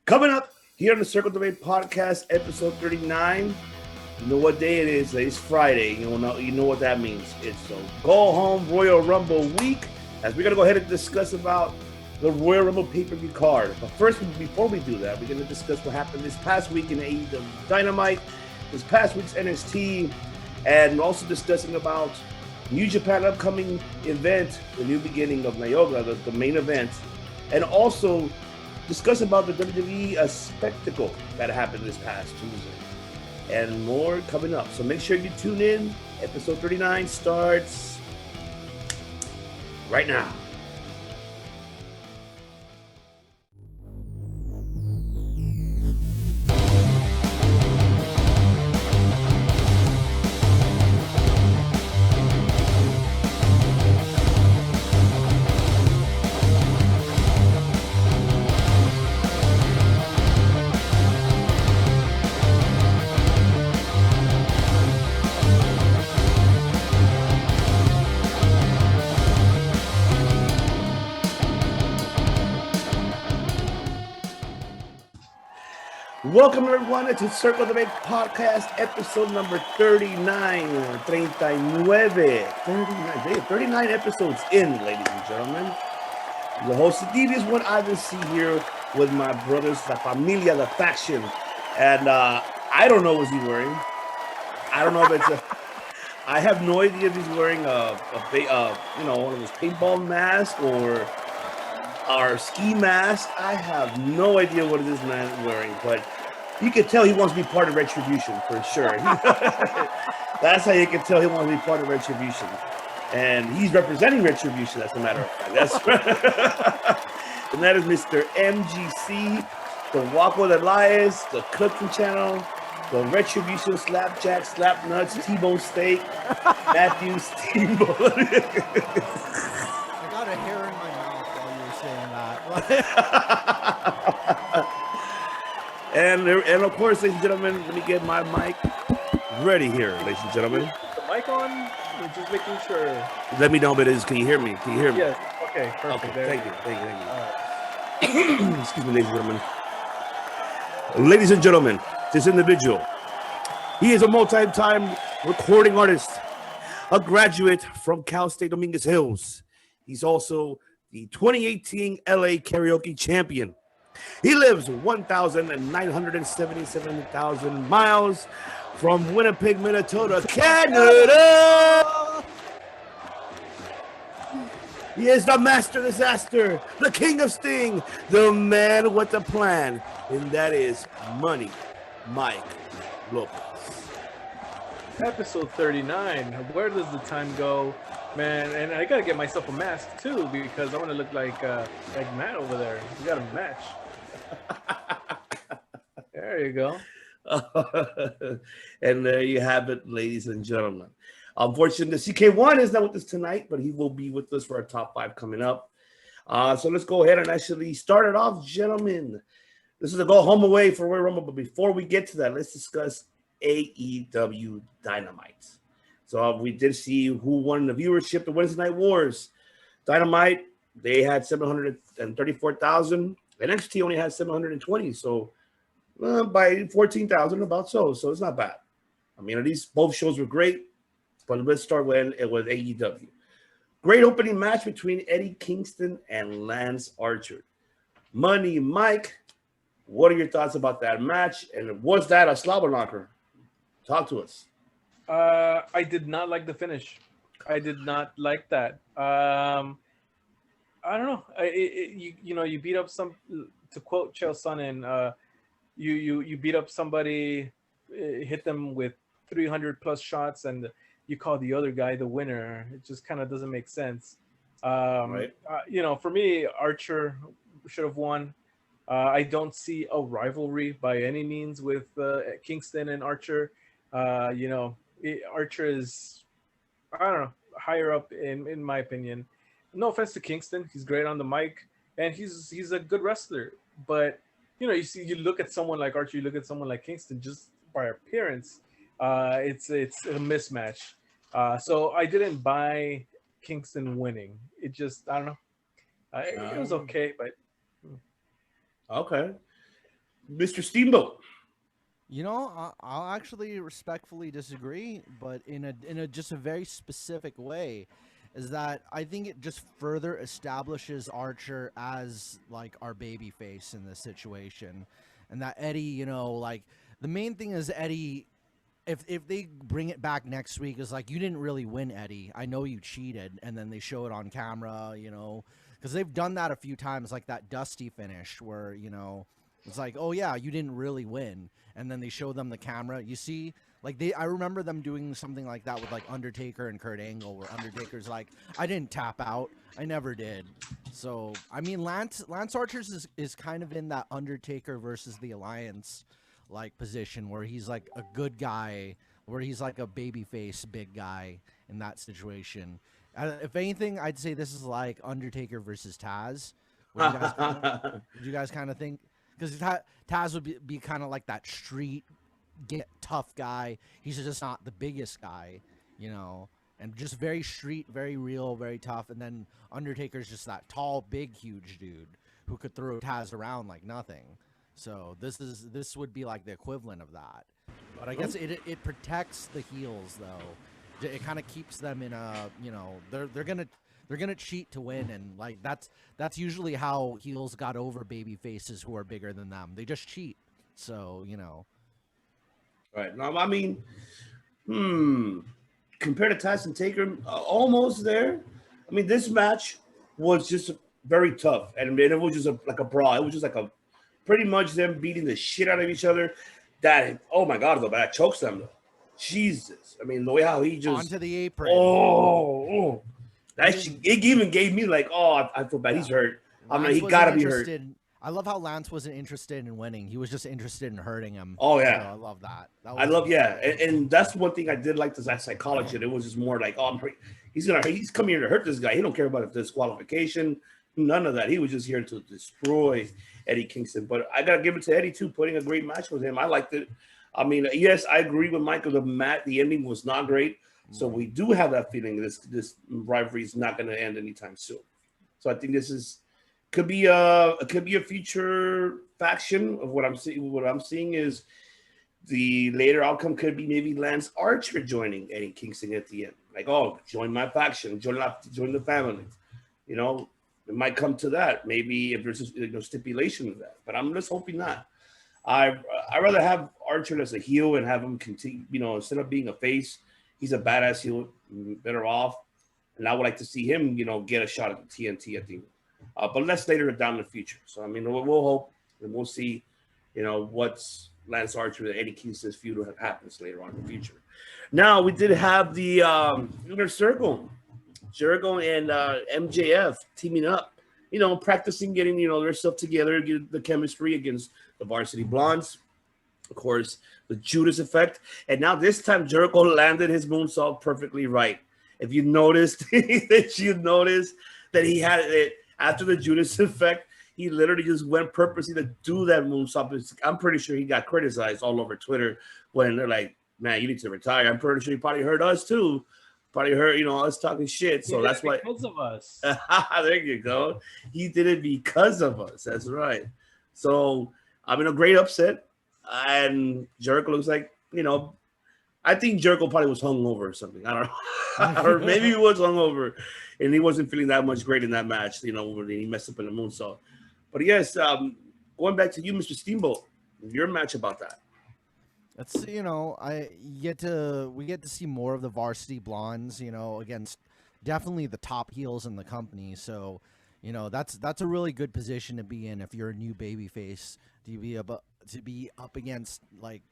Coming up here on the Circle Debate Podcast, episode 39. You know what day it is? It's Friday. You know what that means. It's the Go Home Royal Rumble week. As we're going to go ahead and discuss about the Royal Rumble pay-per-view card. But first, before we do that, we're going to discuss what happened this past week in AEW Dynamite, this past week's NXT, and also discussing about New Japan upcoming event, the new beginning of Nayoga, the main event, and also discuss about the WWE spectacle that happened this past Tuesday, and more coming up. So make sure you tune in. Episode 39 starts right now. Welcome everyone to Circle Debate Podcast, episode number 39, 39 episodes in, ladies and gentlemen. The host of Devious One, Odyssey here with my brothers, La Familia, the faction. And I don't know what he's wearing. I don't know if it's I have no idea if he's wearing one of those paintball masks or our ski mask. I have no idea what this man is wearing, but you can tell he wants to be part of Retribution for sure. That's how you can tell he wants to be part of Retribution. And he's representing Retribution, as a matter of fact. That's and that is Mr. MGC, the Waco de Elias, the Cooking Channel, the Retribution Slapjack, Slap Nuts, T-Bone Steak, Matthew Steamboat. I got a hair in my mouth while you were saying that. And of course, ladies and gentlemen, let me get my mic ready here, ladies and gentlemen. The mic on? We're just making sure. Let me know if it is. Can you hear me? Can you hear me? Yes. Okay, perfect. Okay, thank you. Excuse me, ladies and gentlemen. Ladies and gentlemen, this individual, he is a multi-time recording artist, a graduate from Cal State Dominguez Hills. He's also the 2018 LA Karaoke Champion. He lives 1,977,000 miles from Winnipeg, Manitoba, Canada. He is the master disaster, the king of sting, the man with the plan, and that is Money Mike Lopez. Episode 39. Where does the time go, man? And I gotta get myself a mask too because I want to look like Matt over there. We got a match. There you go. And there you have it, ladies and gentlemen. Unfortunately, CK1 is not with us tonight, but he will be with us for our top 5 coming up. So let's go ahead and actually start it off, gentlemen. This is a go home away for Royal Rumble, but before we get to that, let's discuss AEW Dynamite. So we did see who won the viewership, the Wednesday Night Wars. Dynamite, they had 734,000. NXT only had 720, so by 14,000, about so. So it's not bad. I mean, at least both shows were great, but let's start when it was AEW. Great opening match between Eddie Kingston and Lance Archer. Money Mike, what are your thoughts about that match? And was that a slobber knocker? Talk to us. I did not like the finish. I did not like that. I don't know. You beat up some. To quote Chael Sonnen, you beat up somebody, hit them with 300 plus shots, and you call the other guy the winner. It just kind of doesn't make sense. Right. For me, Archer should have won. I don't see a rivalry by any means with Kingston and Archer. Archer is, I don't know, higher up in my opinion. No offense to Kingston, he's great on the mic, and he's a good wrestler. But you look at someone like Archer, you look at someone like Kingston, just by appearance, it's a mismatch. So I didn't buy Kingston winning. It just, I don't know. It was okay, but okay. Mr. Steamboat. You know, I'll actually respectfully disagree, but in a just a very specific way, is that I think it just further establishes Archer as like our baby face in this situation, and that Eddie, you know, like the main thing is Eddie. If they bring it back next week, is like, you didn't really win, Eddie. I know you cheated, and then they show it on camera, you know, because they've done that a few times, like that Dusty finish where, you know, it's like, oh yeah, you didn't really win, and then they show them the camera. You see, like I remember them doing something like that with like Undertaker and Kurt Angle, where Undertaker's like, I didn't tap out, I never did. So I mean, Lance Archer's is kind of in that Undertaker versus the Alliance like position where he's like a good guy, where he's like a babyface big guy in that situation. If anything, I'd say this is like Undertaker versus Taz. What do you guys kind of think? Because Taz would be kind of like that street tough guy. He's just not the biggest guy, you know, and just very street, very real, very tough. And then Undertaker's just that tall, big, huge dude who could throw Taz around like nothing. So this would be like the equivalent of that. But I guess it protects the heels though. It kind of keeps them in a, you know, they're gonna cheat to win, and like that's usually how heels got over baby faces who are bigger than them. They just cheat. So, you know. Right. Now, I mean, compared to Tyson Taker, almost there. I mean, this match was just very tough, and it was just like a brawl. It was just like a pretty much them beating the shit out of each other. That, oh my God, though, but that chokes them though. Jesus. I mean, the way how he just onto the apron. Oh. It even gave me like, oh, I feel bad. Yeah. He's hurt. I'm like, he gotta be hurt. I love how Lance wasn't interested in winning. He was just interested in hurting him. Oh yeah, so I love that. And that's one thing I did like that psychology. It was just more like, oh, he's coming here to hurt this guy. He don't care about disqualification, none of that. He was just here to destroy Eddie Kingston. But I gotta give it to Eddie too, putting a great match with him. I liked it. I mean, yes, I agree with Michael. The ending was not great. So we do have that feeling this rivalry is not going to end anytime soon. So I think this could be a future faction of what I'm seeing. What I'm seeing is the later outcome could be maybe Lance Archer joining Eddie Kingston at the end. Like, oh, join my faction, join the family. You know, it might come to that. Maybe if there's stipulation of that, but I'm just hoping not. I'd rather have Archer as a heel and have him continue. You know, instead of being a face. He's a badass heel, better off. And I would like to see him, you know, get a shot at the TNT at the end. But let's later down in the future. So, I mean, we'll hope and we'll see, you know, what's Lance Archer and Eddie Kingston's feud happens later on in the future. Now, we did have the Inner Circle. Jericho and MJF teaming up, you know, practicing getting, you know, their stuff together, get the chemistry against the Varsity Blondes. Of course, the Judas effect. And now this time Jericho landed his moonsault perfectly right. If you noticed, that he had it after the Judas effect, he literally just went purposely to do that moonsault. I'm pretty sure he got criticized all over Twitter when they're like, man, you need to retire. I'm pretty sure he probably heard us too. Probably heard, you know, us talking shit. So that's why. Because of us. There you go. He did it because of us. That's right. So I'm in a great upset. And Jericho looks like, you know, I think Jericho probably was hungover or something. I don't know. Or maybe he was hungover and he wasn't feeling that much great in that match, you know, when he messed up in the moonsault. But yes, going back to you, Mr. Steamboat, your match about that. That's, you know, we get to see more of the Varsity Blondes, you know, against definitely the top heels in the company. So, you know, that's a really good position to be in if you're a new babyface, to be up against like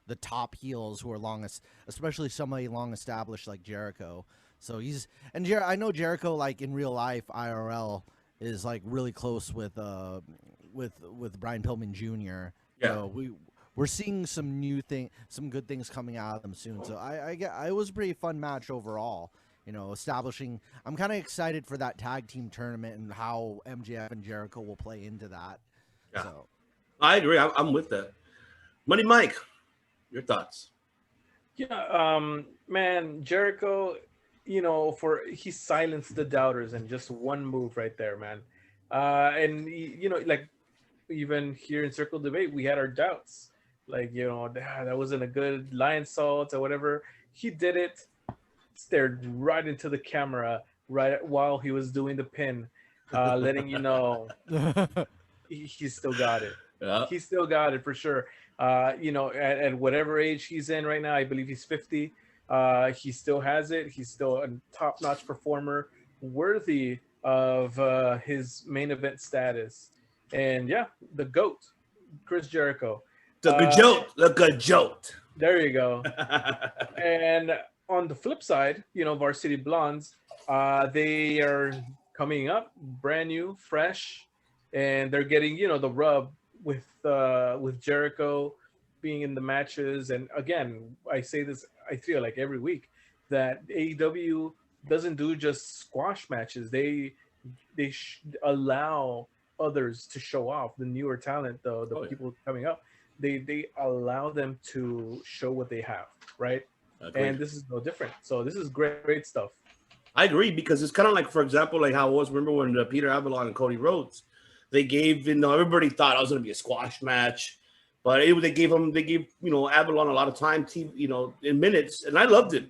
the top heels who are especially somebody long established like Jericho. So I know Jericho, like in real life IRL, is like really close with Brian Pillman Jr. Yeah. So we're seeing some good things coming out of them soon. So it was a pretty fun match overall. You know, establishing. I'm kind of excited for that tag team tournament and how MJF and Jericho will play into that. Yeah. So. I agree. I'm with that. Money Mike, your thoughts? Yeah, man, Jericho, you know, he silenced the doubters in just one move right there, man. And you know, like even here in Circle Debate, we had our doubts. Like, that wasn't a good lion salt or whatever. He did it, stared right into the camera right while he was doing the pin, letting you know he still got it. Yeah. He still got it for sure. At whatever age he's in right now, I believe he's 50. He still has it. He's still a top-notch performer, worthy of his main event status. And yeah, the GOAT, Chris Jericho. The good jolt. There you go. And on the flip side, Varsity Blondes, they are coming up brand new, fresh, and they're getting, the rub with Jericho being in the matches. And again, I say this, I feel like every week, that AEW doesn't do just squash matches. They allow others to show off the newer talent, the people coming up. They allow them to show what they have, right? Agreed. And this is no different. So this is great stuff. I agree, because it's kind of like, for example, like how it was. Remember when Peter Avalon and Cody Rhodes, they gave, everybody thought it was going to be a squash match, but they gave Avalon a lot of time, in minutes, and I loved it.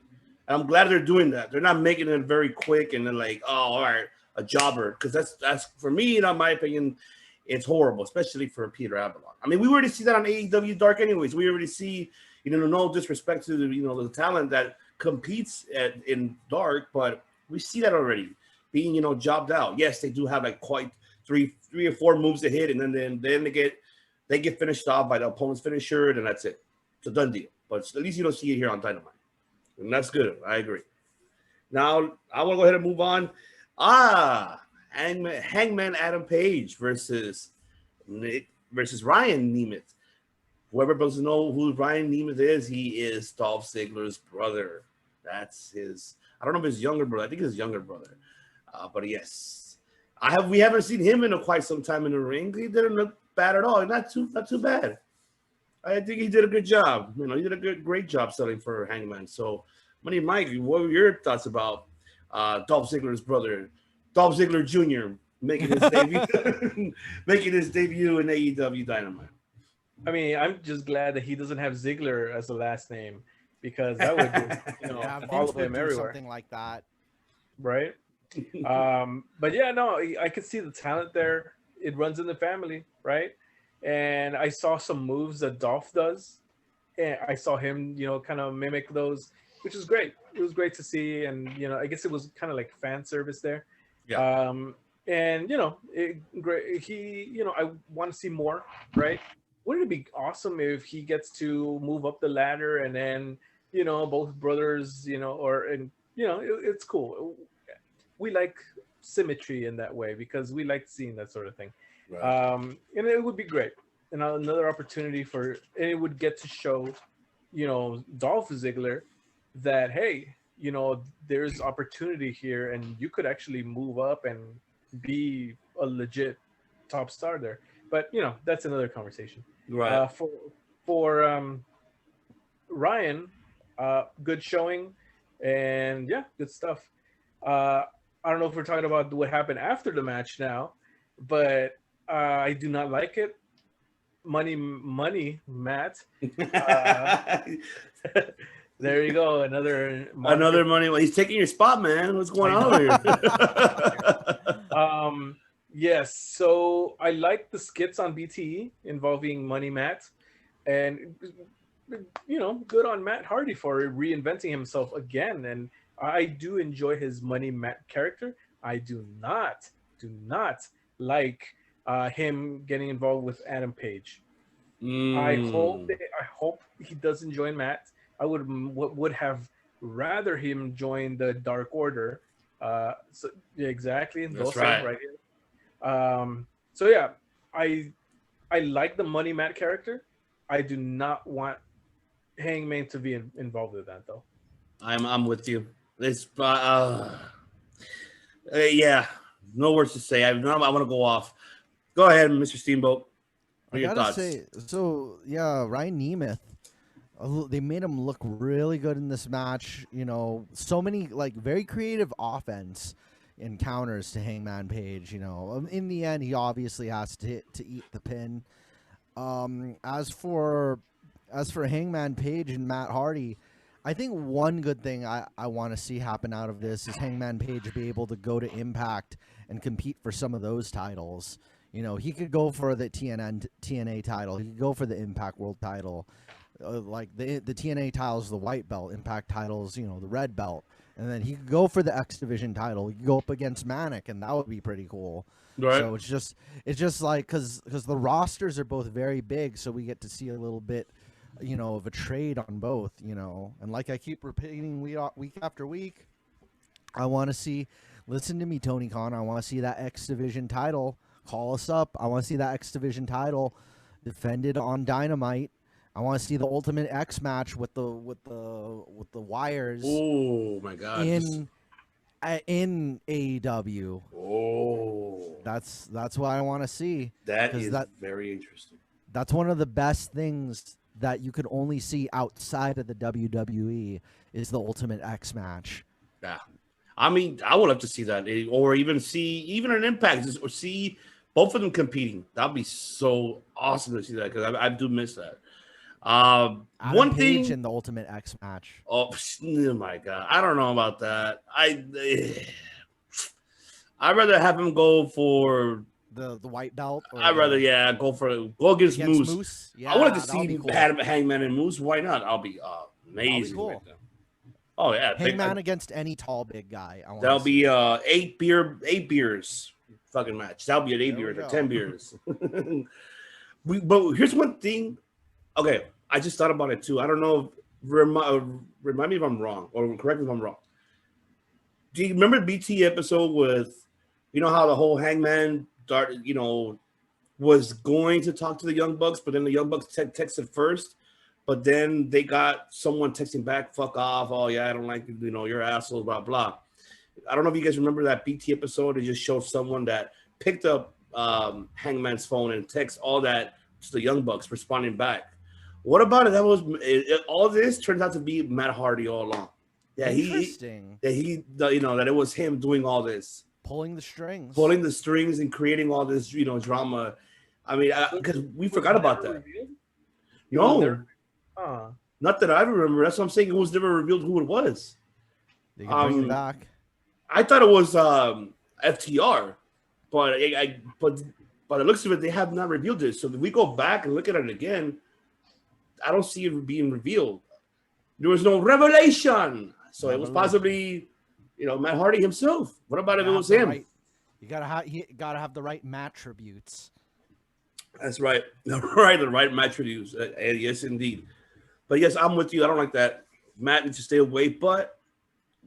And I'm glad they're doing that. They're not making it very quick and then like, oh, all right, a jobber, because that's for me, in my opinion, it's horrible, especially for Peter Avalon. I mean, we already see that on AEW Dark anyways. We already see, no disrespect to the talent that competes in Dark, but we see that already being, jobbed out. Yes, they do have like quite three or four moves to hit, and then they get finished off by the opponent's finisher, and that's it. It's a done deal. But at least you don't see it here on Dynamite. And that's good. I agree. Now, I want to go ahead and move on. Hangman Adam Page versus Ryan Nemeth. Whoever doesn't know who Ryan Nemeth is, he is Dolph Ziggler's brother. That's his. I don't know if his younger brother. I think his younger brother. But yes, we haven't seen him in quite some time in the ring. He didn't look bad at all. Not too bad. I think he did a good job. He did a great job selling for Hangman. So, Money Mike, what were your thoughts about Dolph Ziggler's brother, Dolph Ziggler Jr. making his debut in AEW Dynamite? I mean, I'm just glad that he doesn't have Ziggler as the last name, because that would just, follow him everywhere. Something like that, right? But yeah, no, I could see the talent there. It runs in the family, right? And I saw some moves that Dolph does, and I saw him, kind of mimic those, which is great. It was great to see, and I guess it was kind of like fan service there. Yeah. And great. He, I want to see more, right? Wouldn't it be awesome if he gets to move up the ladder, and then both brothers, it's cool. We like symmetry in that way, because we like seeing that sort of thing. Right. And it would be great, and another opportunity and it would get to show, Dolph Ziggler that, hey, there's opportunity here, and you could actually move up and be a legit top star there. But that's another conversation. Right. For Ryan, good showing, and yeah, good stuff. I don't know if we're talking about what happened after the match now, but I do not like it. Money, Matt. There you go. Another money. Well, he's taking your spot, man. What's going on here? Yes. So I like the skits on BTE involving Money Matt, and good on Matt Hardy for reinventing himself again. And I do enjoy his Money Matt character. I do not like him getting involved with Adam Page. I hope he doesn't join Matt. I would have rather him join the Dark Order. So yeah, exactly. That's right here. So yeah, I like the Money Matt character. I do not want Hangman to be involved with that, though. I'm with you. It's yeah, no words to say. I want to go off. Go ahead, Mr. Steamboat. What are your thoughts? So yeah, Ryan Nemeth. They made him look really good in this match. So many very creative offense. encounters to Hangman Page. In the end, he obviously has to eat the pin. As for Hangman Page and Matt Hardy, I think one good thing I want to see happen out of this is Hangman Page be able to go to Impact and compete for some of those titles. He could go for the TNA title. He could go for the Impact World title. Like the TNA title is the white belt. Impact titles, the red belt. And then he could go for the X Division title. He could go up against Manic, and that would be pretty cool. Right. So it's just like because the rosters are both very big, so we get to see a little bit, of a trade on both. And like I keep repeating week after week, I want to see. Listen to me, Tony Khan. I want to see that X Division title. Call us up. I want to see that X Division title defended on Dynamite. I want to see the Ultimate X match with the wires. Oh my God! In AEW. Oh, that's what I want to see. That is very interesting. That's one of the best things that you could only see outside of the WWE is the Ultimate X match. Yeah, I mean, I would love to see that, or even see an Impact, or see both of them competing. That'd be so awesome to see that because I do miss that. One Page thing in the Ultimate X match. Oh my God, I don't know about that. I'd rather have him go for the white belt. I'd rather go against Moose. Yeah, I wanted to see cool. Hangman and Moose. Why not? I'll be amazing. Cool. Right now. Oh yeah, Hangman against any tall big guy. That'll be 8 beers fucking match. That'll be an 8 beers or 10 beers. But here's one thing. Okay, I just thought about it too. I don't know. Remind me if I'm wrong, or correct me if I'm wrong. Do you remember BT episode with, how the whole Hangman was going to talk to the Young Bucks, but then the Young Bucks texted first, but then they got someone texting back, "Fuck off! Oh yeah, I don't like you're assholes." Blah blah. I don't know if you guys remember that BT episode. It just showed someone that picked up Hangman's phone and text all that to the Young Bucks, responding back. What about it? That was all this turns out to be Matt Hardy all along. Yeah, interesting. That it was him doing all this, pulling the strings and creating all this, drama. I mean, because we forgot about that. No, not that I remember. That's what I'm saying. It was never revealed who it was. They can bring it back. I thought it was FTR, but by the looks of it, they have not revealed it. So if we go back and look at it again, I don't see it being revealed. There was no revelation. So it was possibly, Matt Hardy himself. What about if it was him? You gotta have the right attributes. That's right. The right attributes. Yes, indeed. But yes, I'm with you. I don't like that. Matt needs to stay away. But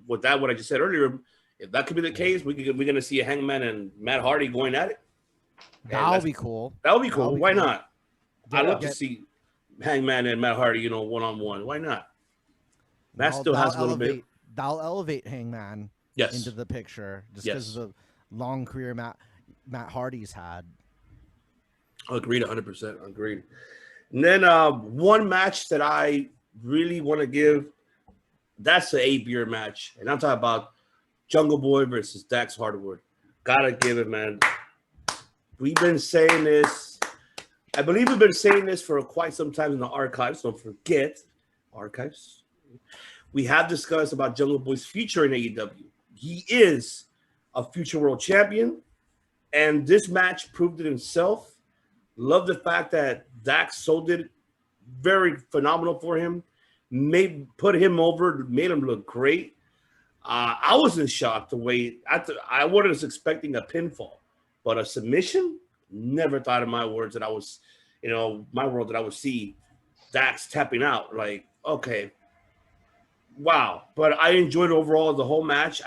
with that, what I just said earlier, if that could be the case, we're gonna see a Hangman and Matt Hardy going at it. That would be cool. That would be cool. Why not? I'd love to see Hangman and Matt Hardy, one-on-one. Why not? Matt still has a little bit. That'll elevate Hangman into the picture just because of the long career Matt Hardy's had. Agreed, 100%. Agreed. And then one match that I really want to give, that's the 8-beer match. And I'm talking about Jungle Boy versus Dax Hardwood. Gotta give it, man. We've been saying this. I believe we've been saying this for quite some time in the archives. Don't forget, archives. We have discussed about Jungle Boy's future in AEW. He is a future world champion, and this match proved it himself. Love the fact that Dax sold it very phenomenal for him. Put him over, made him look great. I was in shock the way I wasn't expecting a pinfall, but a submission. Never thought in my words that I was, my world that I would see Dax tapping out. Like, okay, wow. But I enjoyed overall the whole match.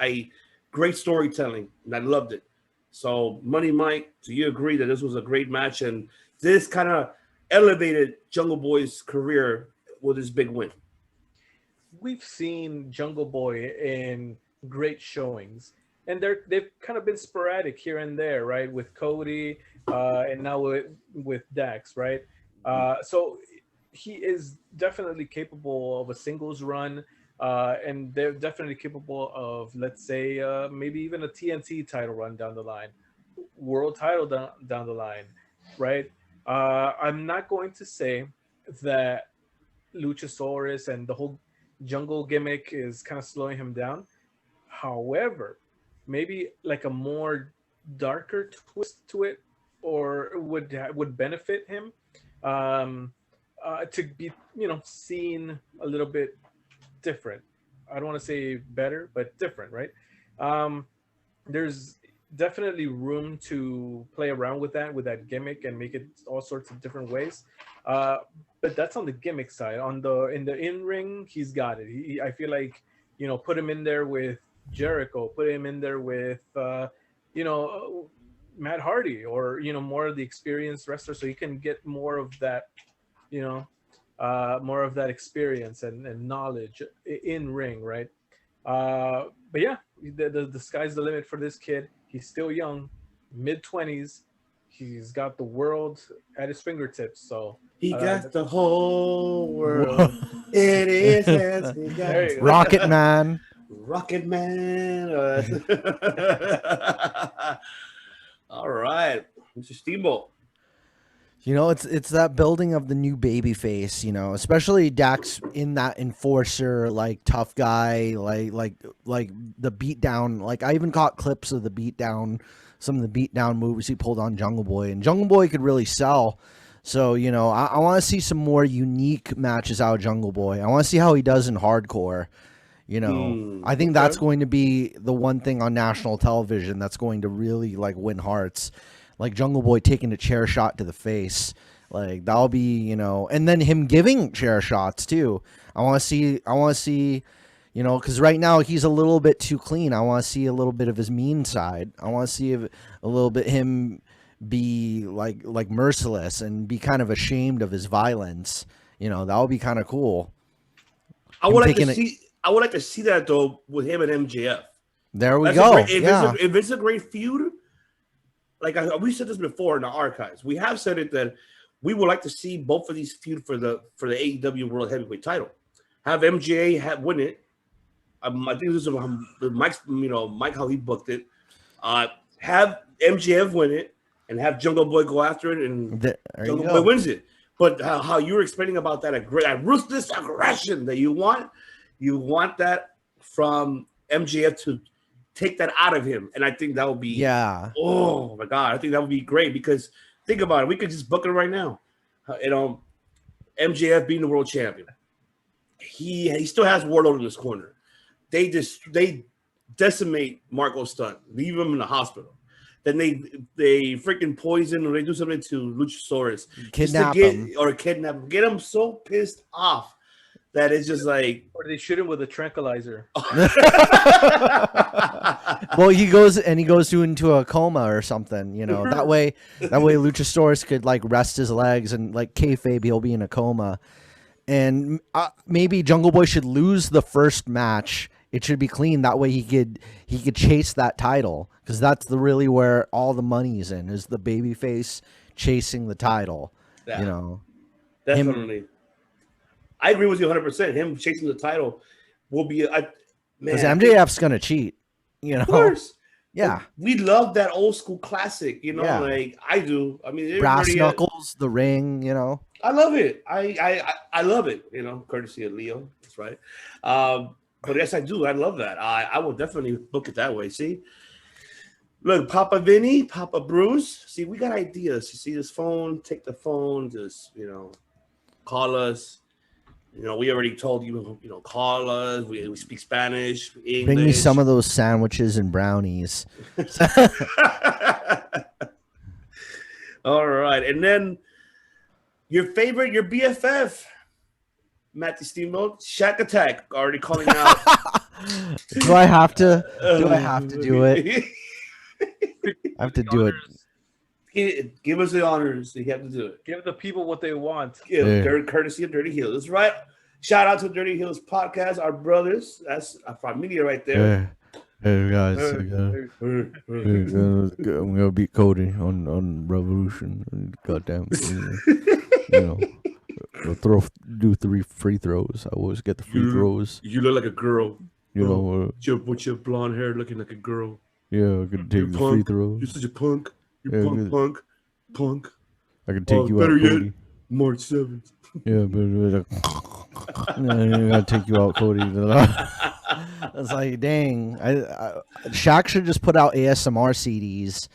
Great storytelling, and I loved it. So, Money Mike, do you agree that this was a great match, and this kind of elevated Jungle Boy's career with his big win? We've seen Jungle Boy in great showings, and they've kind of been sporadic here and there, right? With Cody, and now with Dax, right? So he is definitely capable of a singles run. and they're definitely capable of, let's say, maybe even a TNT title run down the line, world title down the line, right? I'm not going to say that Luchasaurus and the whole jungle gimmick is kind of slowing him down. However, maybe like a more darker twist to it, or would benefit him, um, to be, seen a little bit different. I don't want to say better, but different, right? Um, there's definitely room to play around with that gimmick and make it all sorts of different ways. Uh, but that's on the gimmick side. On the in ring, he's got it. I feel like, put him in there with Jericho, put him in there with you know Matt Hardy, or more of the experienced wrestler, so he can get more of that, you know more of that experience and knowledge in ring, right? But yeah, the sky's the limit for this kid. He's still young, mid-20s. He's got the world at his fingertips. So he got the whole world in his hands. He got Rocket Man. Rocket Man. All right, Mr. Steamboat. It's that building of the new baby face, especially Dax in that enforcer, like tough guy, like the beatdown. Like I even caught clips of the beatdown, some of the beatdown moves he pulled on Jungle Boy, and Jungle Boy could really sell. So, I want to see some more unique matches out of Jungle Boy. I want to see how he does in hardcore. I think that's going to be the one thing on national television that's going to really like win hearts. Like Jungle Boy taking a chair shot to the face, like that'll be, and then him giving chair shots too. I want to see, because right now he's a little bit too clean. I want to see a little bit of his mean side. I want to see a little bit him be like merciless and be kind of ashamed of his violence. That would be kind of cool. I would like to see that though with him and MJF. There we go. If it's a great feud. Like we said this before in the archives, we have said it that we would like to see both of these feud for the AEW World Heavyweight Title. Have MJA win it. I think this is Mike's, Mike how he booked it. Have MJF win it and have Jungle Boy go after it, and Jungle Boy wins it. But how you were explaining about that ruthless aggression that you want that from MJF to take that out of him, and I think that would be oh my god, I think that would be great, because think about it, we could just book it right now. MJF being the world champion, he still has Wardlow in his corner. They decimate Marco Stunt, leave him in the hospital. Then they freaking poison, or they do something to Luchasaurus, kidnap him, get him so pissed off that it's just like, or they shoot him with a tranquilizer. Well, he goes into a coma or something, That way Luchasaurus could like rest his legs, and like kayfabe, he'll be in a coma. And maybe Jungle Boy should lose the first match. It should be clean. That way he could chase that title, because that's really where all the money's in, is the babyface chasing the title. Yeah. Definitely. I agree with you 100%. Him chasing the title will be because MJF's gonna cheat. Of course. Yeah. We love that old school classic, like I do. I mean, brass knuckles, the ring, I love it. I love it, courtesy of Leo. That's right. But yes, I do. I love that. I will definitely book it that way. See? Look, Papa Vinny, Papa Bruce. See, we got ideas. You see this phone, take the phone, just call us. We already told you, call us. We speak Spanish, English. Bring me some of those sandwiches and brownies. All right. And then your BFF, Matthew Steamboat, Shack Attack, already calling out. Do I have to do it? I have to do it. Give us the honors. You have to do it. Give the people what they want. Courtesy of Dirty Hills. That's right. Shout out to Dirty Hills Podcast, our brothers. That's a familia right there. Hey guys, I'm gonna beat Cody on Revolution. Goddamn, throw do 3 free throws. I always get the free throws. You look like a girl. You know, with your blonde hair looking like a girl. yeah, I can take the free throws. You're such a punk. You're punk. I can take you out, better Cody. yet, March 7th. Yeah, but I gotta take you out, Cody. It's like, dang. Shaq should just put out ASMR CDs,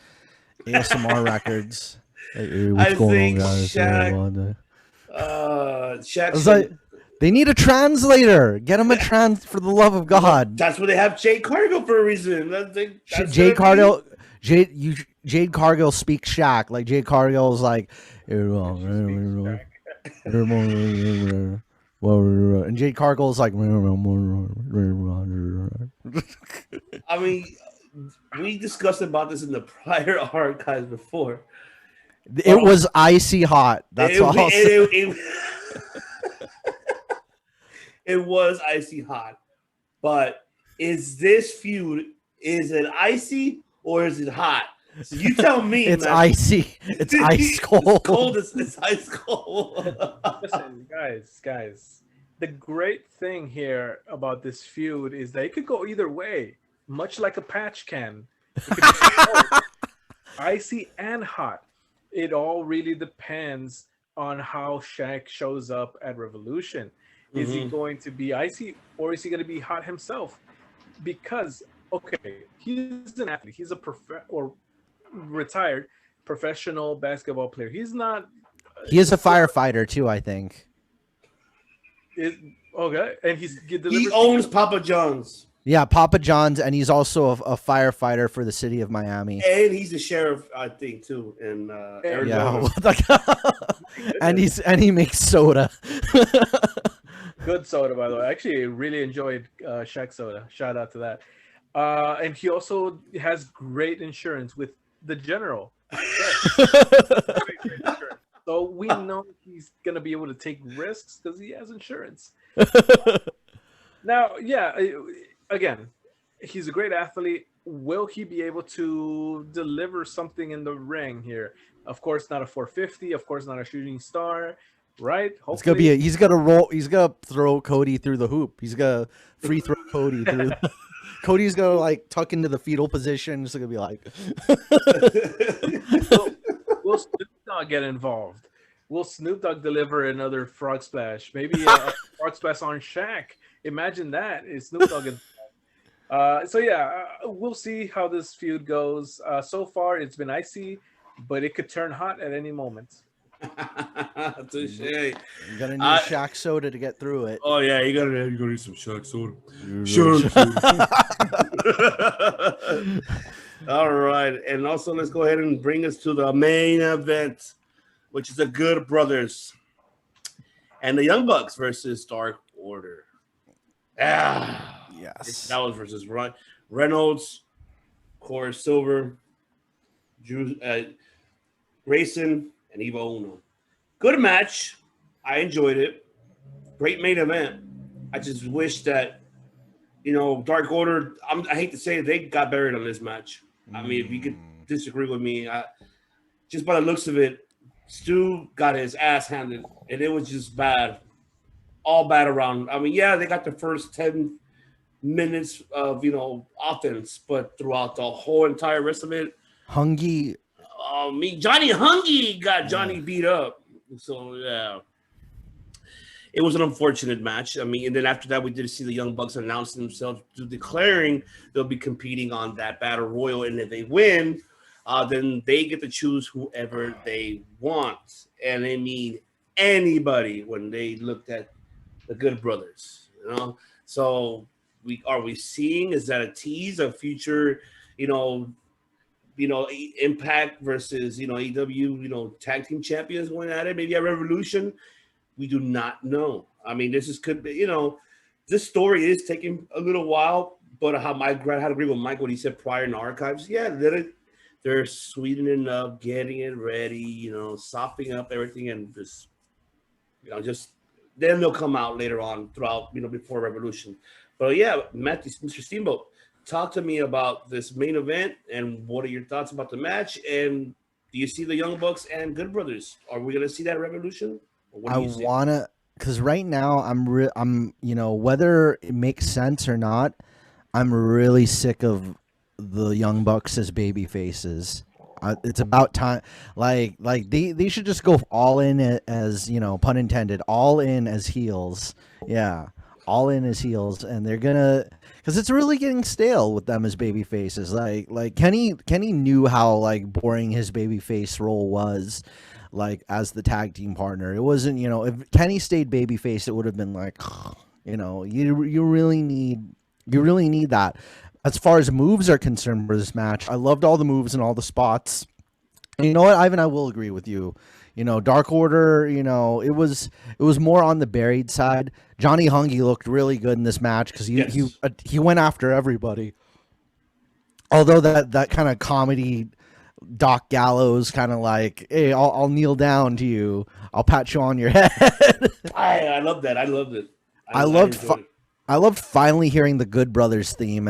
ASMR records. Like, hey, what's going on, guys? Shaq. It's like, they need a translator. Get him a for the love of God. That's why they have Jade Cargill for a reason. Jade Cargill. Jade Cargill speaks Shaq. Like Jade Cargill's like, and Jade Cargill's like, I mean, we discussed about this in the prior archives before. It was icy hot. That's all. It was icy hot. But is this feud, is it icy or is it hot? So you tell me. It's icy. It's ice cold. It's cold. It's ice cold. Listen, guys. The great thing here about this feud is that it could go either way, much like a patch can. It could be icy and hot. It all really depends on how Shank shows up at Revolution. Is he going to be icy or is he going to be hot himself? Because, okay, he's an athlete. He's a retired professional basketball player. He's not. He is a firefighter too, I think. Okay, and he owns Papa John's. Yeah, Papa John's, and he's also a firefighter for the city of Miami. And he's the sheriff, I think, too, in Arizona. Yeah, and he makes soda. Good soda, by the way. I actually really enjoyed Shaq soda. Shout out to that. And he also has great insurance with the General. Great insurance. So we know he's going to be able to take risks because he has insurance. Now, yeah, again, he's a great athlete. Will he be able to deliver something in the ring here? Of course, not a 450. Of course, not a shooting star. Right? Hopefully. It's gonna be he's gonna roll. He's gonna throw Cody through the hoop. He's gonna free throw Cody through. Cody's gonna like tuck into the fetal position. It's gonna be like. Will Snoop Dogg get involved? Will Snoop Dogg deliver another frog splash? Maybe a frog splash on Shaq. Imagine that. Is Snoop Dogg involved? So yeah, we'll see how this feud goes. So far, it's been icy, but it could turn hot at any moment. Touche. You gotta need Shaq soda to get through it. Oh yeah, you gotta need some Shaq soda. All right, and also let's go ahead and bring us to the main event, which is the Good Brothers and the Young Bucks versus Dark Order. Yes, that was versus Reynolds, Corey Silver, Grayson, and Evo Uno. Good match. I enjoyed it. Great main event. I just wish that, Dark Order, I hate to say it, they got buried on this match. I mean, if you could disagree with me, just by the looks of it, Stu got his ass handed, and it was just bad. All bad around. I mean, yeah, they got the first 10 minutes of, offense, but throughout the whole entire rest of it, Johnny Hungy got Johnny beat up. So, yeah. It was an unfortunate match. I mean, and then after that, we did see the Young Bucks announce themselves declaring they'll be competing on that Battle Royal. And if they win, then they get to choose whoever they want. And they mean anybody when they looked at the Good Brothers. So are we seeing, is that a tease of future, Impact versus, AEW, tag team champions going at it, maybe a Revolution? We do not know. I mean, could be, this story is taking a little while, but I had to agree with Mike what he said prior in the archives. Yeah, they're sweetening up, getting it ready, sopping up everything, and just then they'll come out later on throughout, before Revolution. But yeah, Mr. Steamboat, talk to me about this main event and what are your thoughts about the match? And do you see the Young Bucks and Good Brothers? Are we going to see that Revolution? I because right now I'm whether it makes sense or not, I'm really sick of the Young Bucks as baby faces. It's about time. Like they should just go all in as pun intended, all in as heels. Yeah, all in as heels, and they're gonna because it's really getting stale with them as baby faces. Like Kenny knew how like boring his baby face role was. Like as the tag team partner, it wasn't. If Kenny stayed babyface, it would have been like, you really need that. As far as moves are concerned for this match, I loved all the moves and all the spots. And you know what, Ivan, I will agree with you. Dark Order, it was more on the buried side. Johnny Hungy looked really good in this match because he went after everybody. Although that kind of comedy Doc Gallows kind of like, hey, I'll kneel down to you. I'll pat you on your head. I love that. I loved it. I loved finally hearing the Good Brothers theme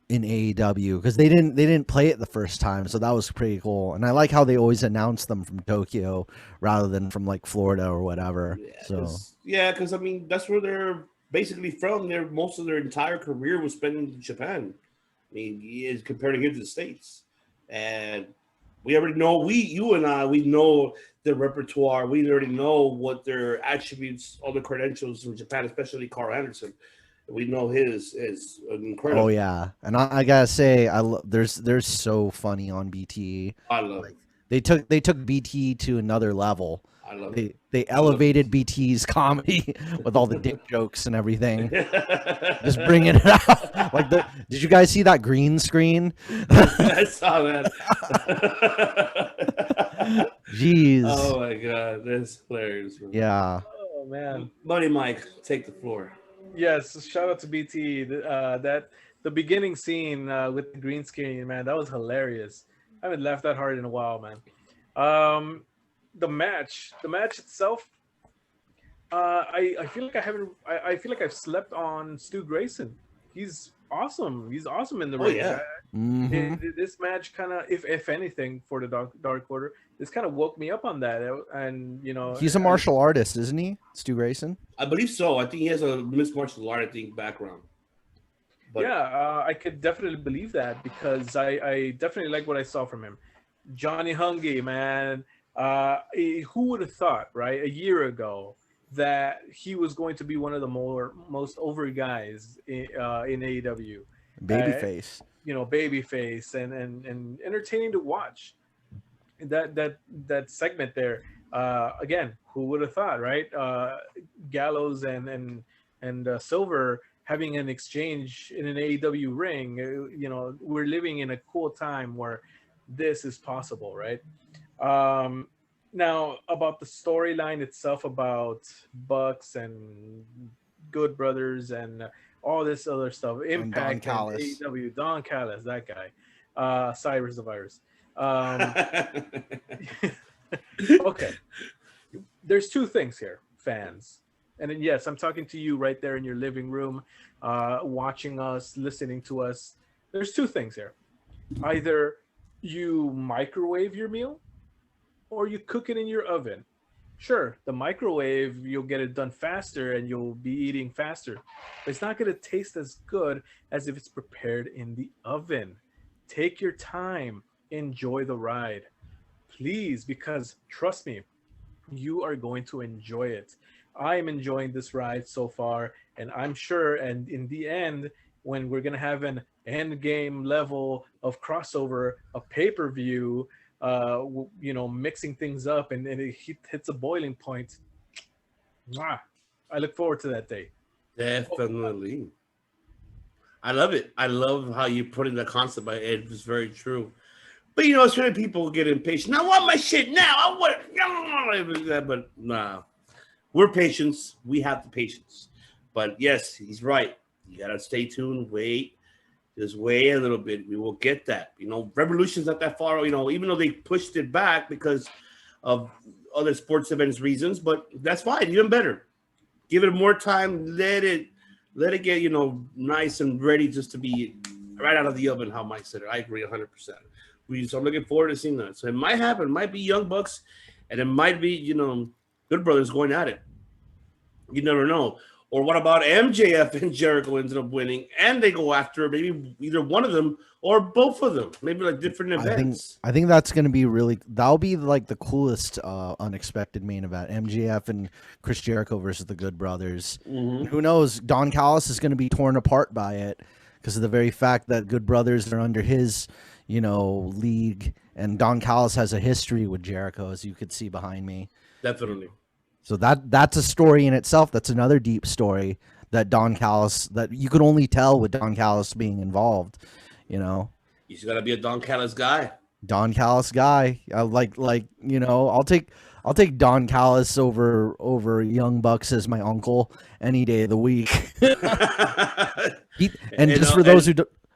in AEW because they didn't play it the first time, so that was pretty cool. And I like how they always announce them from Tokyo rather than from like Florida or whatever. Because I mean that's where they're basically from. Most of their entire career was spent in Japan. I mean, compared to here to the States, and we already know you and I know their repertoire. We already know what their attributes, all the credentials from Japan, especially Carl Anderson. We know his is incredible. Oh yeah, and I gotta say, they're so funny on BTE. I love it. They took BTE to another level. I love it. They elevated BTE's comedy with all the dick jokes and everything. Just bringing it out. Did you guys see that green screen? I saw that. Jeez. Oh my god, that's hilarious. Man. Yeah. Oh man. Money Mike, take the floor. Yes, shout out to BT. The beginning scene with the green screen, man, that was hilarious. I haven't laughed that hard in a while, man. The match itself, I feel like I feel like I've slept on Stu Grayson. He's awesome. He's awesome in the ring. Yeah. This match kind of, if anything, for the Dark Order, this kind of woke me up on that. And he's a martial artist, isn't he, Stu Grayson? I believe so. I think he has a mixed martial art background. But yeah, I could definitely believe that because I definitely like what I saw from him. Johnny Hungy, man. Who would have thought, right, a year ago that he was going to be one of the most over guys in AEW? Babyface. Babyface and entertaining to watch. That segment there. Again, who would have thought, right? Gallows and Silver having an exchange in an AEW ring. We're living in a cool time where this is possible, right? Now about the storyline itself about Bucks and Good Brothers and all this other stuff, Impact and AEW, Don Callis, that guy, Cyrus the Virus. Okay, there's two things here, fans, and then, yes, I'm talking to you right there in your living room, watching us, listening to us. There's two things here: either you microwave your meal or you cook it in your oven. Sure, the microwave, you'll get it done faster and you'll be eating faster, but it's not going to taste as good as if it's prepared in the oven. Take your time, enjoy the ride, please, because trust me, you are going to enjoy it. I am enjoying this ride so far, and I'm sure, and in the end, when we're going to have an end game level of crossover, a pay-per-view, mixing things up and it hits a boiling point. I look forward to that day. Definitely. I love it. I love how you put in the concept. It was very true. But certain people get impatient. I want my shit now. I want it. But nah, we're patients. We have the patience. But yes, he's right. You gotta stay tuned. Just wait a little bit. We will get that. Revolution's not that far. Even though they pushed it back because of other sports events reasons, but that's fine. Even better. Give it more time. Let it get nice and ready just to be right out of the oven. How Mike said it. I agree 100%. So I'm looking forward to seeing that. So it might happen. It might be Young Bucks, and it might be Good Brothers going at it. You never know. Or what about MJF and Jericho ended up winning, and they go after maybe either one of them or both of them, maybe like different events. I think that's going to be that'll be like the coolest unexpected main event. MJF and Chris Jericho versus the Good Brothers. Mm-hmm. Who knows? Don Callis is going to be torn apart by it because of the very fact that Good Brothers are under his, league, and Don Callis has a history with Jericho, as you could see behind me. Definitely. So that's a story in itself. That's another deep story that Don Callis, that you could only tell with Don Callis being involved. You just gotta be a Don Callis guy. Don Callis guy. I'll take Don Callis over Young Bucks as my uncle any day of the week. For those who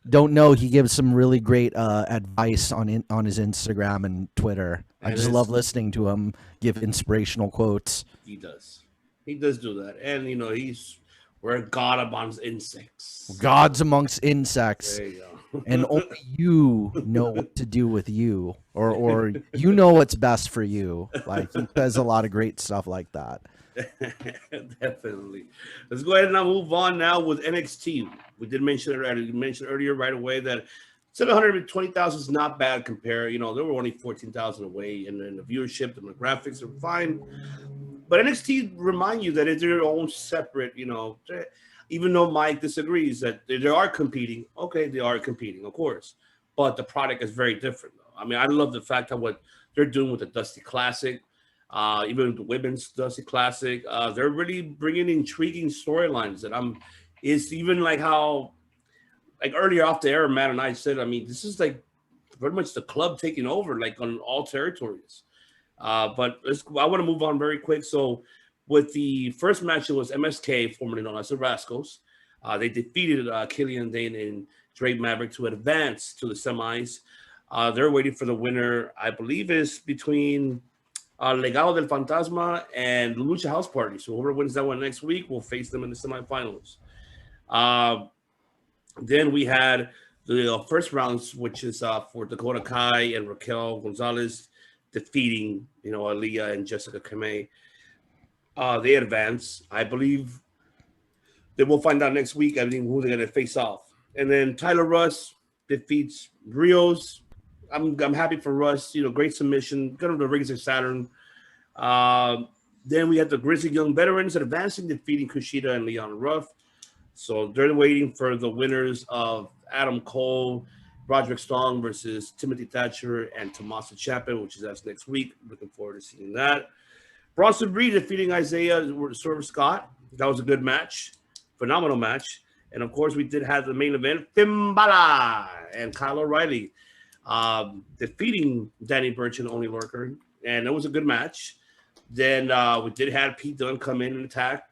don't know, he gives some really great advice on his Instagram and Twitter. I just love listening to him give inspirational quotes. He does do that, and we're a god amongst insects. Gods amongst insects. There you go. And only you know what to do with you, or you know what's best for you. Like, he says a lot of great stuff like that. Definitely. Let's go ahead and now move on now with NXT. We did mention it already. You mentioned earlier right away that 720,000 is not bad compared. There were only 14,000 away, and then the viewership, the demographics are fine. But NXT remind you that it's their own separate, even though Mike disagrees that they are competing. Okay, they are competing, of course. But the product is very different, though. I mean, I love the fact that what they're doing with the Dusty Classic, even the women's Dusty Classic, they're really bringing intriguing storylines. And it's even like how, like earlier off the air, Matt and I said, I mean, this is like pretty much the club taking over, like on all territories. But I want to move on very quick. So with the first match, it was MSK, formerly known as the Rascals. They defeated Killian Dane and Drake Maverick to advance to the semis. They're waiting for the winner, I believe, is between Legado del Fantasma and Lucha House Party. So whoever wins that one next week will face them in the semifinals. Then we had the first rounds, which is for Dakota Kai and Raquel Gonzalez defeating, Aaliyah and Jessica Kamei. They advance. I believe that we'll find out next week, I think, who they're going to face off. And then Tyler Russ defeats Rios. I'm happy for Russ. Great submission. Got him the rings of Saturn. Then we had the Grizzly Young Veterans advancing, defeating Kushida and Leon Ruff. So they're waiting for the winners of Adam Cole, Roderick Strong versus Timothy Thatcher and Tommaso Ciampa, which is us next week. Looking forward to seeing that. Bronson Reed defeating Isaiah Swerve Scott. That was a good match. Phenomenal match. And, of course, we did have the main event, Finn Balor and Kyle O'Reilly defeating Danny Burch and Oney Lorcan. And it was a good match. Then we did have Pete Dunne come in and attack.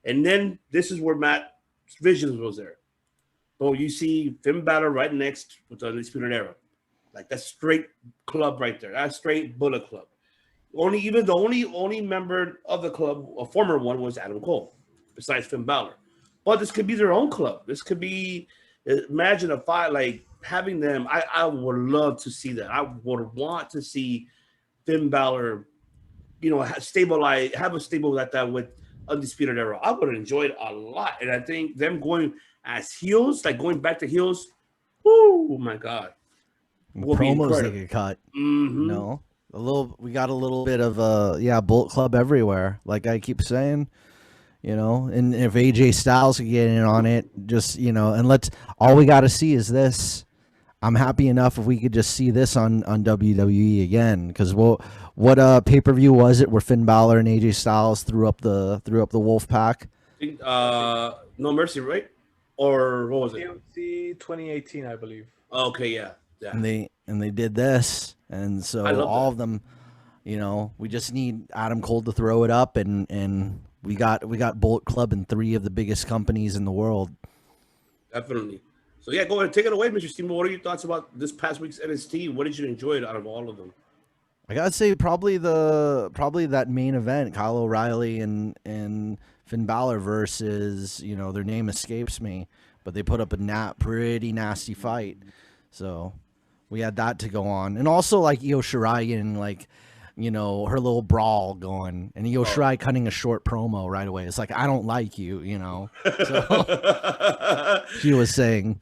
And then this is where Matt's Visions was there. But you see Finn Balor right next with the Undisputed Era. Like, that's straight club right there. That's straight Bullet Club. The only member of the club, a former one, was Adam Cole, besides Finn Balor. But this could be their own club. This could be, imagine a fight, like having them. I would love to see that. I would want to see Finn Balor, have a stable like that with Undisputed Era. I would enjoy it a lot. And I think them going as heels, like going back to heels, oh my God. Promos they could cut. Mm-hmm. No. We got a little bit of Bullet Club everywhere. Like I keep saying, and if AJ Styles could get in on it, just, and all we got to see is this. I'm happy enough if we could just see this on WWE again. Because what pay-per-view was it where Finn Balor and AJ Styles threw up the Wolf Pack? No Mercy, right? Or what was it? TLC 2018, I believe. Okay, yeah. And they did this, and so all of them, we just need Adam Cole to throw it up, and we got Bullet Club in 3 of the biggest companies in the world. Definitely. So yeah, go ahead and take it away, Mr. Steamboat. What are your thoughts about this past week's NXT? What did you enjoy out of all of them? I gotta say probably that main event, Kyle O'Reilly and Finn Balor versus, their name escapes me, but they put up a pretty nasty fight. So we had that to go on. And also like Io Shirai and her little brawl going, and Io Shirai cutting a short promo right away. It's like, I don't like you, So she was saying.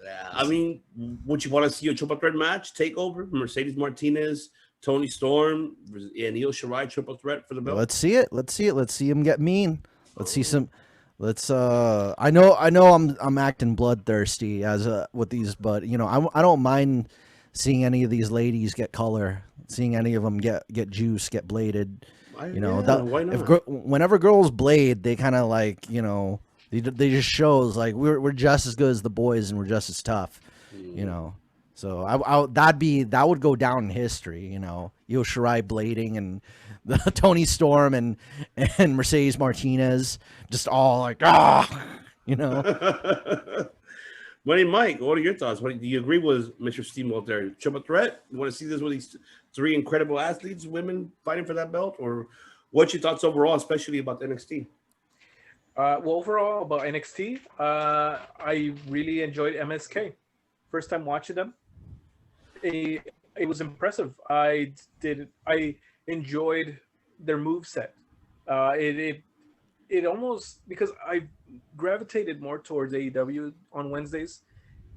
Yeah, I mean, would you want to see a triple threat match takeover? Mercedes Martinez, Tony Storm, and Io Shirai triple threat for the belt. Let's see it. Let's see him get mean. Let's see some. Let's. I know. I'm acting bloodthirsty with these, but I don't mind seeing any of these ladies get color, seeing any of them get juice, get bladed. Why not? Whenever girls blade, they kind of like they just shows like we're just as good as the boys and we're just as tough, So that would go down in history, Io Shirai blading and the Tony Storm and Mercedes Martinez just all like Money Mike, what are your thoughts? Do you agree with Mr. Steamboat there? Triple threat? You want to see this with these three incredible athletes, women fighting for that belt, or what's your thoughts overall, especially about NXT? Well, overall about NXT, I really enjoyed MSK. First time watching them, it was impressive. I enjoyed their moveset. It almost, because I gravitated more towards AEW on Wednesdays,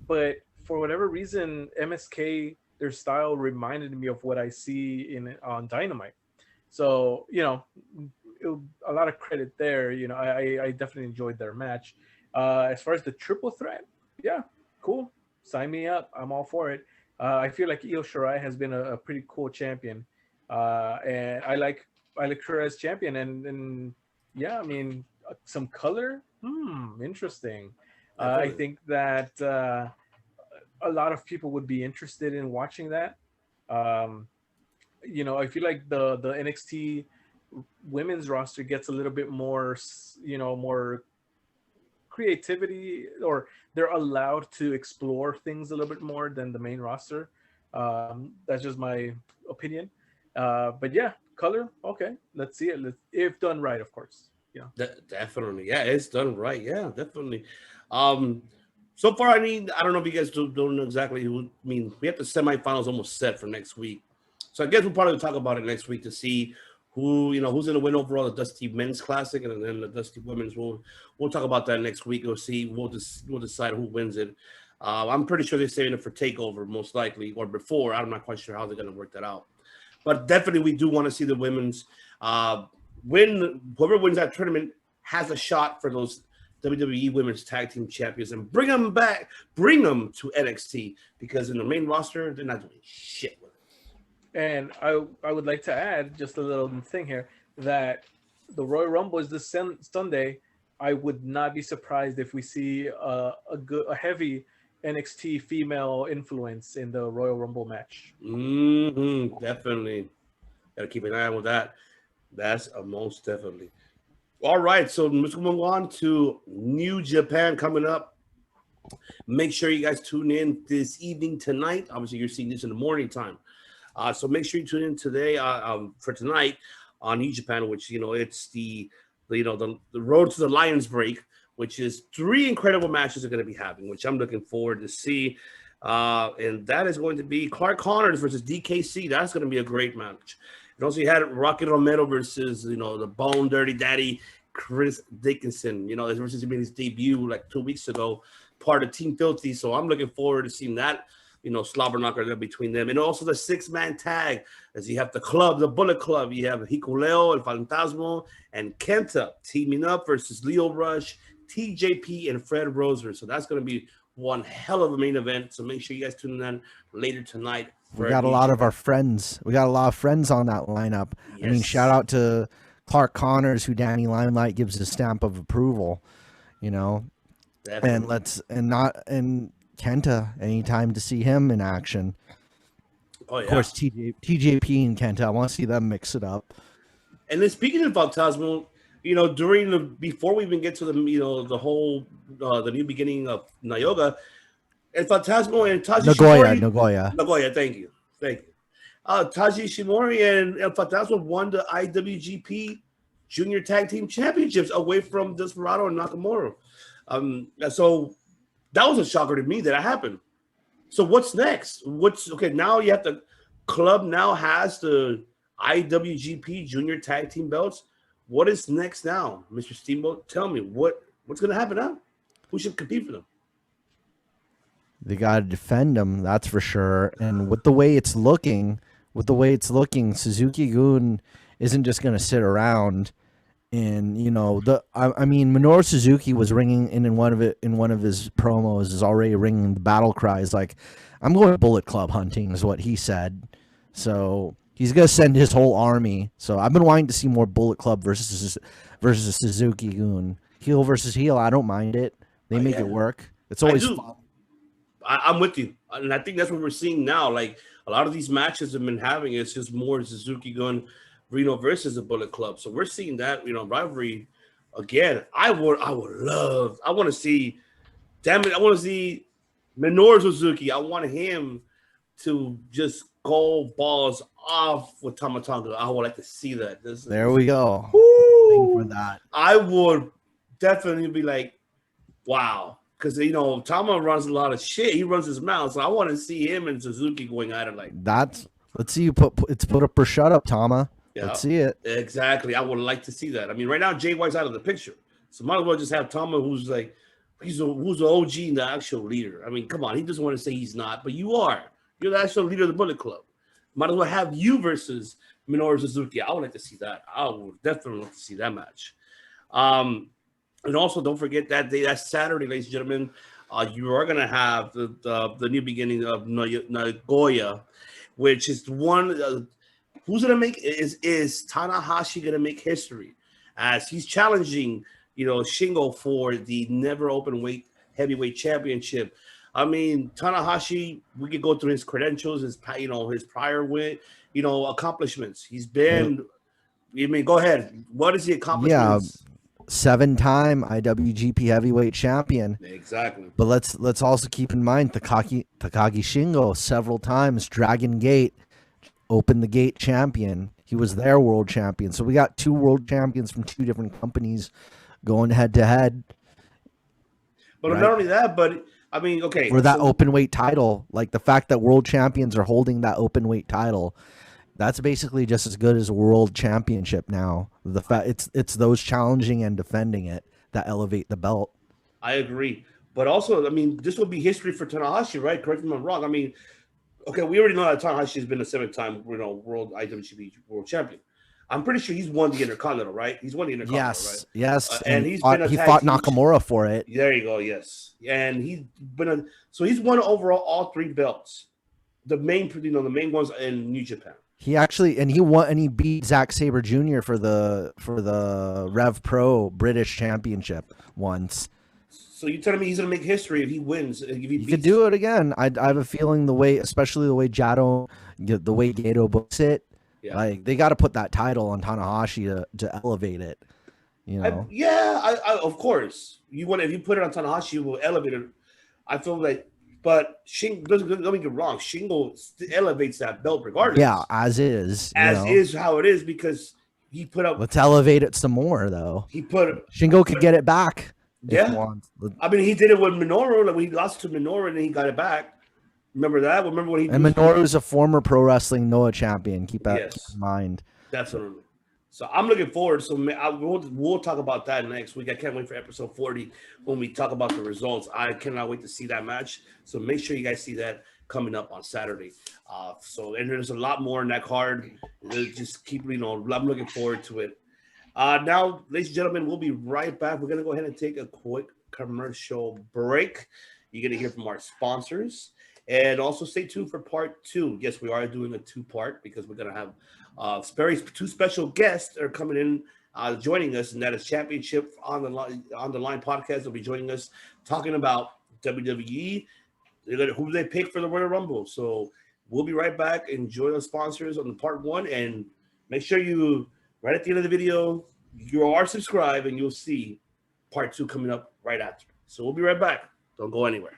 but for whatever reason, MSK, their style reminded me of what I see on Dynamite. So a lot of credit there. I definitely enjoyed their match. As far as the triple threat, yeah, cool. Sign me up. I'm all for it. I feel like Io Shirai has been a pretty cool champion, and I like her as champion. And yeah, I mean, some color. Interesting. I think that a lot of people would be interested in watching that. I feel like the NXT women's roster gets a little bit more, more creativity, or they're allowed to explore things a little bit more than the main roster. That's just my opinion. But yeah, color, okay, let's see it. If done right, of course. Yeah, definitely. Yeah, it's done right. Yeah, definitely. So far, I don't know if you guys don't know exactly who. I mean, we have the semifinals almost set for next week, so I guess we'll probably talk about it next week to see who's going to win overall the Dusty Men's Classic, and then the Dusty Women's. We'll talk about that next week. We'll see. We'll decide who wins it. I'm pretty sure they're saving it for Takeover, most likely, or before. I'm not quite sure how they're going to work that out, but definitely we do want to see the women's win. Whoever wins that tournament has a shot for those WWE Women's Tag Team Champions, and bring them back, bring them to NXT, because in the main roster they're not doing shit with it. And I would like to add just a little thing here, that the Royal Rumble is this Sunday. I would not be surprised if we see a heavy NXT female influence in the Royal Rumble match. Definitely. Got to keep an eye on that. That's a most definitely. All right, so let's move on to New Japan coming up. Make sure you guys tune in this evening tonight. Obviously, you're seeing this in the morning time. So make sure you tune in today for tonight on New Japan, which, it's the road to the Lions break, which is 3 incredible matches are going to be happening, which I'm looking forward to see. And that is going to be Clark Connors versus DKC. That's going to be a great match. And also you had Rocky Romero versus, the Bone Dirty Daddy, Chris Dickinson. Versus he made his debut like 2 weeks ago, part of Team Filthy. So I'm looking forward to seeing that, slobber knocker between them. And also the 6-man tag, as you have the club, the Bullet Club. You have Hikuleo, El Fantasmo, and Kenta teaming up versus Leo Rush, TJP, and Fred Roser. So that's going to be one hell of a main event. So make sure you guys tune in later tonight. We got a lot of our friends. We got a lot of friends on that lineup. Yes. I mean, shout out to Clark Connors, who Danny Limelight gives a stamp of approval. Definitely. And Kenta, anytime to see him in action. Oh yeah. Of course, TJP and Kenta. I want to see them mix it up. And then speaking of Fantasmo, before we even get to the the new beginning of Nayoga, and Fantasmo and Taji Nagoya, thank you. Taji Shimori and El Fantasmo won the IWGP Junior Tag Team Championships away from Desperado and Nakamura. So that was a shocker to me that happened. So what's next? Now you have the club now has the IWGP Junior Tag Team belts. What is next now, Mr. Steamboat? Tell me what's going to happen now. Who should compete for them? They got to defend them, that's for sure. And with the way it's looking, Suzuki-gun isn't just going to sit around. And I mean, Minoru Suzuki was ringing in one of his promos is already ringing the battle cries like, "I'm going Bullet Club hunting," is what he said. So he's going to send his whole army. So I've been wanting to see more Bullet Club versus Suzuki-gun. Heel versus heel, I don't mind it. They make it work. It's always fun. I'm with you, and I think that's what we're seeing now. Like a lot of these matches have been having, it's just more Suzuki-gun, Reno versus the Bullet Club. So we're seeing that rivalry again. I want to see. Damn it, I want to see Minoru Suzuki. I want him to just go balls off with Tama Tonga. I would like to see that. There we go. For that, I would definitely be like, wow. Because Tama runs a lot of shit. He runs his mouth, so I want to see him and Suzuki going at it like that. Let's see you put up or shut up, Tama. Yeah, let's see it. Exactly. I would like to see that. I mean, right now Jay White's out of the picture, so might as well just have Tama, who's like who's the OG and the actual leader. I mean, come on, he doesn't want to say he's not, but you are. You're the actual leader of the Bullet Club. Might as well have you versus Minoru Suzuki. I would like to see that. I would definitely like to see that match. And also, don't forget that day, that Saturday, ladies and gentlemen, you are going to have the new beginning of Nagoya, which is one. Who's going to make is Tanahashi going to make history as he's challenging Shingo for the never open weight heavyweight championship. I mean, Tanahashi, we could go through his credentials, his prior win, accomplishments. He's been. I mean, go ahead. What is the accomplishments? Yeah. 7-time IWGP Heavyweight Champion. Exactly. But let's also keep in mind Takagi Shingo several times Dragon Gate, Open the Gate champion. He was their world champion. So we got 2 world champions from 2 different companies going head to head. But right? Not only that, but I mean, okay. For that open weight title, like the fact that world champions are holding that open weight title, that's basically just as good as a world championship now. The fact it's those challenging and defending it that elevate the belt. I agree, but also, I mean, this will be history for Tanahashi, right? Correct me if I'm wrong. I mean, okay, we already know that Tanahashi has been a 7-time, world IWGP world champion. I'm pretty sure he's won the Intercontinental, right? He's won the Intercontinental, right? Yes, and he fought Nakamura for it. There you go. Yes, and he's won overall all 3 belts, the main ones in New Japan. He beat Zack Sabre Jr. for the Rev Pro British Championship once. So you're telling me he's gonna make history if he wins? If he could do it again. I have a feeling especially the way Gato books it. Yeah. Like they got to put that title on Tanahashi to elevate it. Of course. If you put it on Tanahashi, you will elevate it. I feel like. But Shingo, don't get me wrong, Shingo elevates that belt regardless. Yeah, as is. Is how it is because he put up. Let's elevate it some more, though. Shingo could get it back. Yeah. I mean, he did it with Minoru. Like when he lost to Minoru and then he got it back. Remember that? Remember when he. And Minoru is a former Pro Wrestling Noah champion. Keep that in mind. Definitely. So I'm looking forward. So we'll talk about that next week. I can't wait for episode 40 when we talk about the results. I cannot wait to see that match. So make sure you guys see that coming up on Saturday. And there's a lot more in that card. Just keep, I'm looking forward to it. Now, ladies and gentlemen, we'll be right back. We're going to go ahead and take a quick commercial break. You're going to hear from our sponsors. And also stay tuned for part 2. Yes, we are doing a 2-part because we're going to have 2 special guests are coming in, joining us, and that is Championship on the Line podcast. They'll be joining us talking about WWE, who they pick for the Royal Rumble. So we'll be right back. Enjoy the sponsors on the part 1, and make sure you right at the end of the video you are subscribed, and you'll see part 2 coming up right after. So we'll be right back. Don't go anywhere.